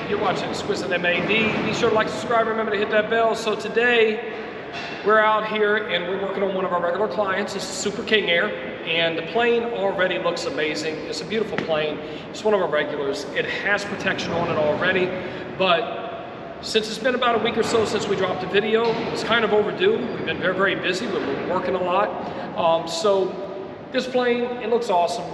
You're watching Exquisite MAD. Be sure to like, subscribe, remember to hit that bell. So today, we're out here and we're working on one of our regular clients. This is Super King Air, and the plane already looks amazing. It's a beautiful plane. It's one of our regulars. It has protection on it already, but since it's been about a week or so since we dropped the video, it's kind of overdue. We've been very, very busy. We've been working a lot. So this plane, it looks awesome.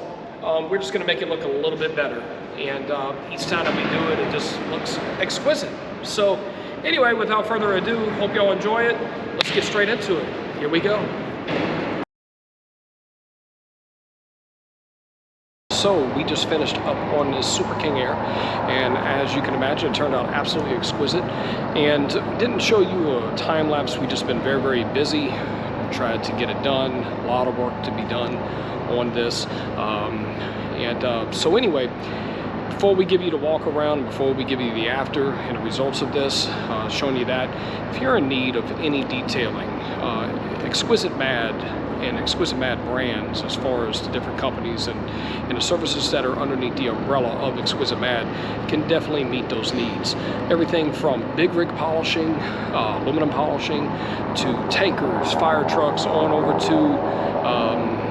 We're just gonna make it look a little bit better. And each time that we do it, it just looks exquisite. So anyway, without further ado, hope y'all enjoy it. Let's get straight into it. Here we go. So we just finished up on this Super King Air, and as you can imagine, it turned out absolutely exquisite. And didn't show you a time lapse. We've just been very, very busy. Tried to get it done. A lot of work to be done on this. So anyway, before we give you the walk around, before we give you the after and the results of this, showing you that, if you're in need of any detailing, Exquisite Mad and Exquisite Mad brands, as far as the different companies and the services that are underneath the umbrella of Exquisite Mad, can definitely meet those needs. Everything from big rig polishing, aluminum polishing, to tankers, fire trucks, on over to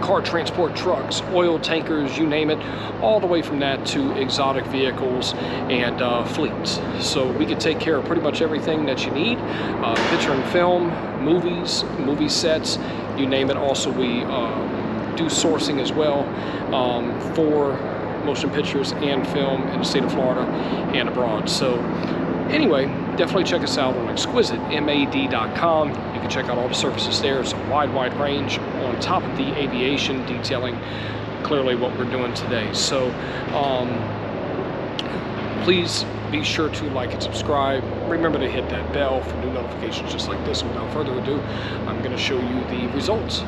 car transport trucks, oil tankers, you name it, all the way from that to exotic vehicles and fleets. So we can take care of pretty much everything that you need. Picture and film, movies, movie sets, you name it. Also, we do sourcing as well for motion pictures and film in the state of Florida and abroad. So anyway, definitely check us out on exquisitemad.com. You can check out all the services there. It's a wide range on top of the aviation detailing, clearly what we're doing today. So please be sure to like and subscribe. Remember to hit that bell for new notifications just like this. Without further ado, I'm going to show you the results.